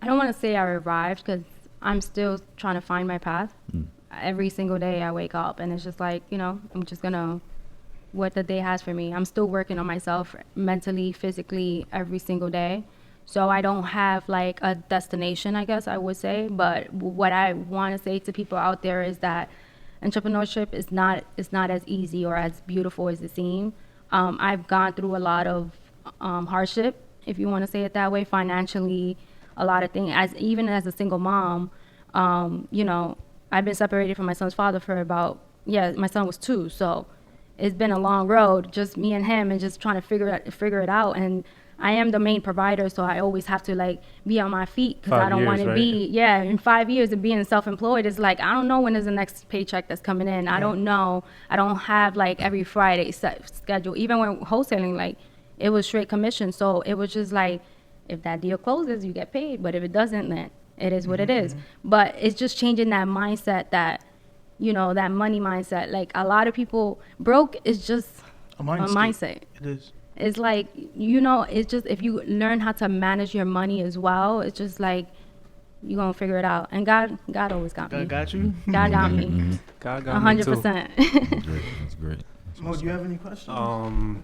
I don't want to say I arrived because I'm still trying to find my path. Every single day I wake up and it's just like, I'm just gonna what the day has for me. I'm still working on myself mentally, physically, every single day. So I don't have like a destination, I guess I would say. But what I want to say to people out there is that entrepreneurship is not as easy or as beautiful as it seems. I've gone through a lot of hardship, if you want to say it that way, financially, a lot of things. As even as a single mom, I've been separated from my son's father for about my son was 2, so it's been a long road, just me and him, and just trying to figure it out. And I am the main provider, so I always have to like be on my feet because I don't want to be in 5 years of being self-employed. It's like I don't know when is the next paycheck that's coming in. I don't know. I don't have like every Friday set schedule. Even when wholesaling, like it was straight commission, so it was just like if that deal closes, you get paid. But if it doesn't, then it is what it is. But it's just changing that mindset that that money mindset. Like a lot of people, broke is just A a mindset. mindset. It is. It's like, it's just if you learn how to manage your money as well, it's just like you're going to figure it out. And God always got me. God got you. God got me. God got me too. 100%. That's great. Mo, do you have any questions?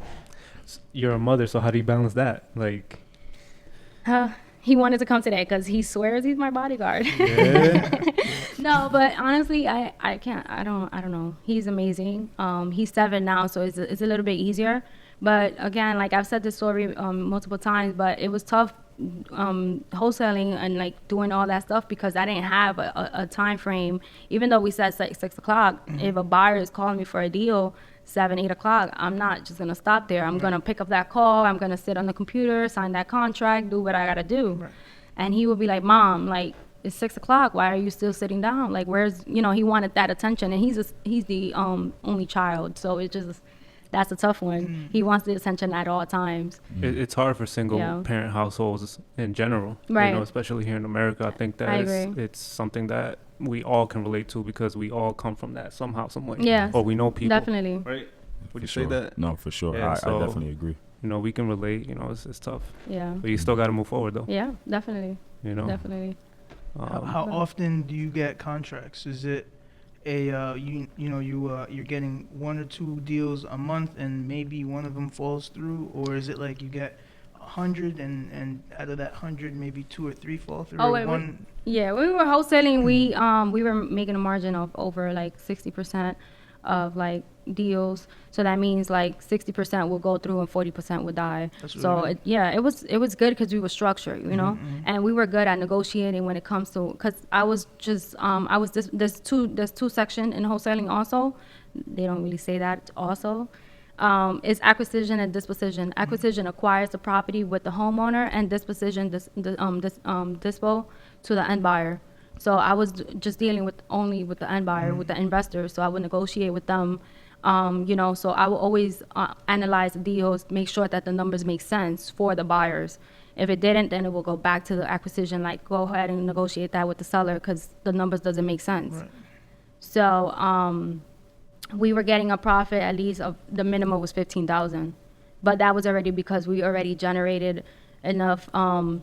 You're a mother, so how do you balance that? Like, He wanted to come today because he swears he's my bodyguard. yeah. No, but honestly, I can't. I don't know. He's amazing. He's 7 now, so it's a little bit easier. But again, like I've said this story multiple times, but it was tough wholesaling and like doing all that stuff because I didn't have a time frame. Even though we said 6 o'clock, if a buyer is calling me for a deal 7, 8 o'clock, I'm not just gonna stop there. I'm gonna pick up that call. I'm gonna sit on the computer, sign that contract, do what I gotta do. Right. And he would be like, "Mom, like it's 6 o'clock. Why are you still sitting down? Like, where's he wanted that attention, and he's the only child, so it just that's a tough one. He wants the attention at all times. It's hard for single parent households in general, Right. Especially here in America. I think I that agree. it's something that we all can relate to because we all come from that somehow, some way. Yes, or we know people. definitely. Right? Would you For say sure. that? No, for sure. Yeah, I so- definitely agree. We can relate. It's tough, Yeah, but you still got to move forward, though. yeah, definitely, definitely. How often do you get contracts? Is it you're getting 1 or 2 deals a month and maybe one of them falls through, or is it like you get 100 and out of that 100 maybe 2 or 3 fall through? Oh, or wait, one. Yeah, when we were wholesaling, we were making a margin of over like 60% of like deals. So that means like 60% will go through and 40% would die. That's So really it was good because we were structured, and we were good at negotiating when it comes to, because I was just there's two section in wholesaling also. They don't really say that also. Is acquisition and disposition. Acquisition acquires the property with the homeowner, and disposition dispo to the end buyer. So I was just dealing only with the end buyer, with the investor. So I would negotiate with them, So I will always analyze the deals, make sure that the numbers make sense for the buyers. If it didn't, then it will go back to the acquisition. Like, go ahead and negotiate that with the seller because the numbers doesn't make sense. Right. So we were getting a profit at least of the minimum was 15,000, but that was already because we already generated enough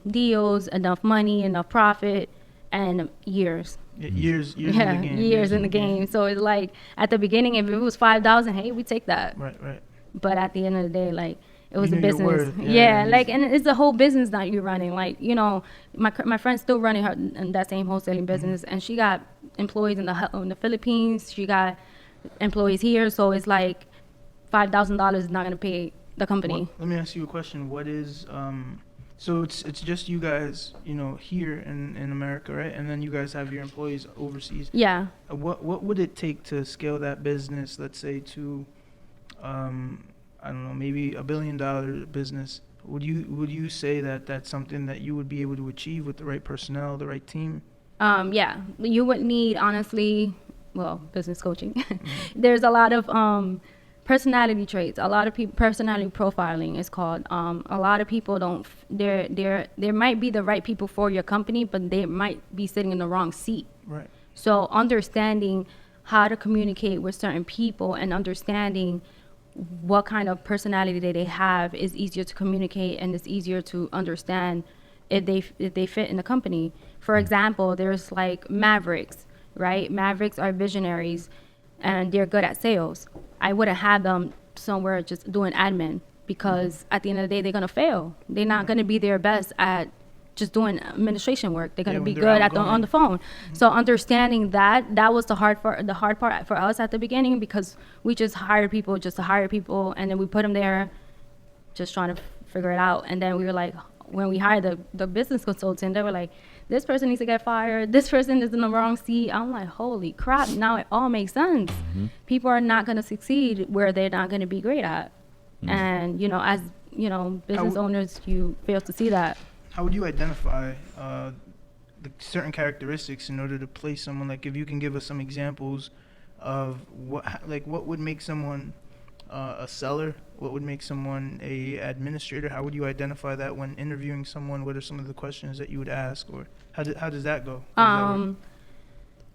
deals, enough money, enough profit, and years. Years in the game. Years in the game. So it's like at the beginning, if it was 5,000, hey, we take that. Right. But at the end of the day, like it was You a knew your business. worth. Yeah, like, and it's a whole business that you're running. Like, my friend's still running her in that same wholesaling business, and she got employees in the Philippines. She got employees here, so it's like $5,000 is not gonna pay the company. Well, let me ask you a question. What is so it's just you guys, here in America, right? And then you guys have your employees overseas. Yeah. What would it take to scale that business, let's say to I don't know, maybe $1 billion business? Would you say that that's something that you would be able to achieve with the right personnel, the right team? Yeah, you would need, honestly, business coaching. There's a lot of personality traits. A lot of people, personality profiling is called. A lot of people don't. There might be the right people for your company, but they might be sitting in the wrong seat. Right. So understanding how to communicate with certain people and understanding what kind of personality they have is easier to communicate, and it's easier to understand if they fit in the company. For example, there's like Mavericks, right? Mavericks are visionaries, and they're good at sales. I wouldn't have them somewhere just doing admin, because at the end of the day, they're gonna fail. They're not gonna be their best at just doing administration work. They're gonna Yeah, be when they're good at outgoing. on the phone. So understanding that was the hard part for us at the beginning, because we just hired people just to hire people, and then we put them there, just trying to figure it out. And then we were like, when we hired the business consultant, they were like, this person needs to get fired. This person is in the wrong seat. I'm like, holy crap! Now it all makes sense. People are not gonna succeed where they're not gonna be great at. And as business owners, you fail to see that. How would you identify the certain characteristics in order to place someone? Like, if you can give us some examples of what would make someone a seller, what would make someone a administrator? How would you identify that when interviewing someone? What are some of the questions that you would ask, or how does that go?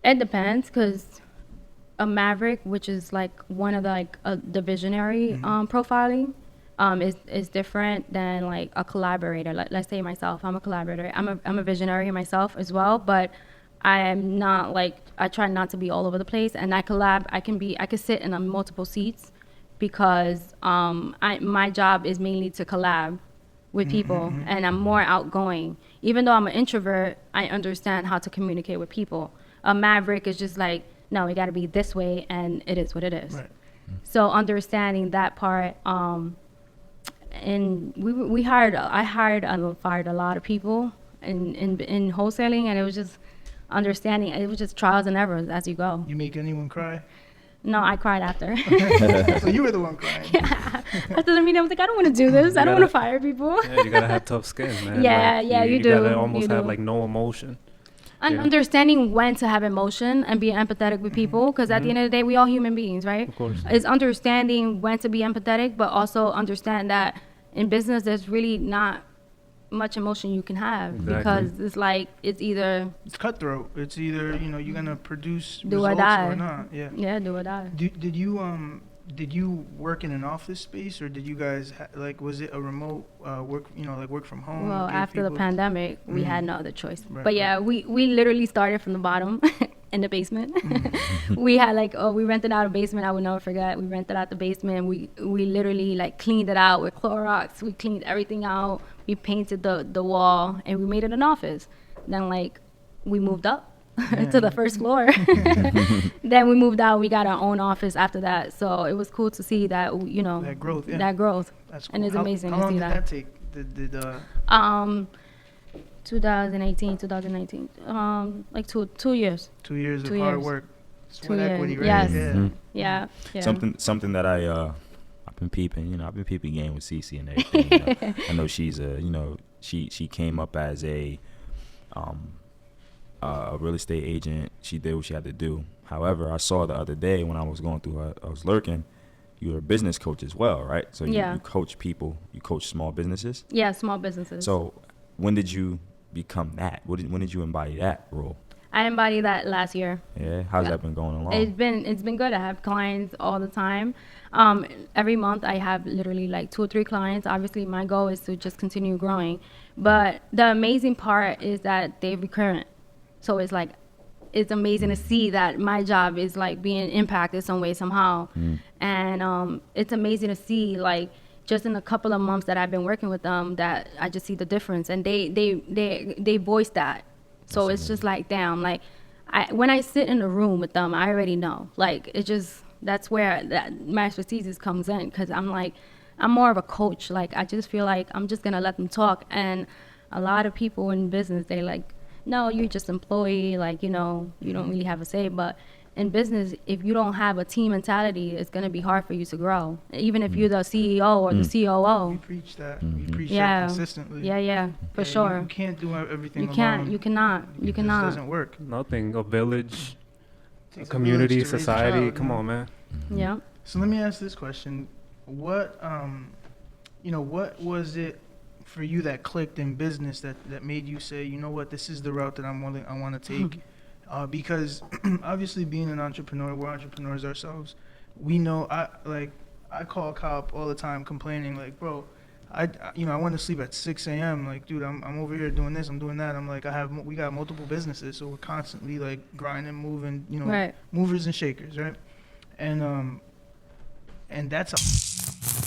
It depends, because a maverick, which is like one of the visionary profiling, is different than like a collaborator. Let's say myself, I'm a collaborator. I'm a visionary myself as well, but I am not like, I try not to be all over the place, and I could sit in multiple seats, because my job is mainly to collab with people, and I'm more outgoing. Even though I'm an introvert, I understand how to communicate with people. A maverick is just like, no, we got to be this way, and it is what it is. Right. So understanding that part, and I hired and fired a lot of people in wholesaling, and it was just understanding. It was just trials and errors as you go. You make anyone cry? No, I cried after. So you were the one crying. Yeah. After the meeting, I was like, I don't want to do this. I don't want to fire people. Yeah, you gotta have tough skin, man. Yeah, yeah, you do. You gotta almost You have do. like no emotion. And Yeah. understanding when to have emotion and be empathetic with people, because at the end of the day, we all human beings, right? Of course. It's understanding when to be empathetic, but also understand that in business, there's really not much emotion you can have, Exactly. because it's like, it's either It's cutthroat. It's either you're gonna produce Do or results die. or not. Yeah. do or die. Did you work in an office space, or did you guys was it a remote work? Like work from home? Well, Give after the people- pandemic, we had Mhm. no other choice. Right, But yeah, we literally started from the bottom in the basement. We had we rented out a basement. I would never forget. We rented out the basement. We literally cleaned it out with Clorox. We cleaned everything out. We painted the wall, and we made it an office. Then we moved up to the first floor. Then we moved out. We got our own office after that. So it was cool to see that that growth. Yeah. that growth. That's cool. And it's amazing How to long see did that. that take? Did 2018, 2019, like 2 years. 2 years of 2 hard years. work, 2 sweat years. equity, right? Yes. Yeah. Mhm. Yeah, yeah. Something that I've been peeping. I've been peeping game with Ceci and everything. I know she's she came up as a real estate agent. She did what she had to do. However, I saw the other day when I was going through, I was lurking. You're a business coach as well, right? So Yeah. you coach people. You coach small businesses. Yeah, small businesses. So when did you become that? When did you embody that role? I embodied that last year. Yeah, how's Yeah. that been going along? It's been good. I have clients all the time. Every month I have literally 2 or 3 clients. Obviously, my goal is to just continue growing. But the amazing part is that they're recurrent. So it's amazing to see that my job is being impacted some way, somehow. And it's amazing to see just in a couple of months that I've been working with them, that I just see the difference, and they voice that. So That's it's just damn, when I sit in the room with them, I already know. That's where my expertise comes in, because I'm more of a coach. I just feel like I'm just gonna let them talk. And a lot of people in business, they no, you're just employee. You don't really have a say. But in business, if you don't have a team mentality, it's gonna be hard for you to grow. Even if you're the CEO or the We COO. preach that. Mhm. We preach Yeah. that consistently. Yeah, for Yeah, sure. You can't do everything You alone. can't. You cannot. You It just cannot. doesn't work. Nothing. A village, a Takes community, village to raise a society. child, Come yeah. on, man. Yeah. So let me ask this question: what what was it for you that clicked in business that made you say, you know what, this is the route that I want to take? Because obviously, being an entrepreneur, we're entrepreneurs ourselves. We know I call Cop all the time complaining bro, I want to sleep at 6 a.m. Like, dude, I'm over here doing this, I'm doing that. I'm like, we got multiple businesses, so we're constantly like grinding, moving, Right. movers and shakers, right? And that's a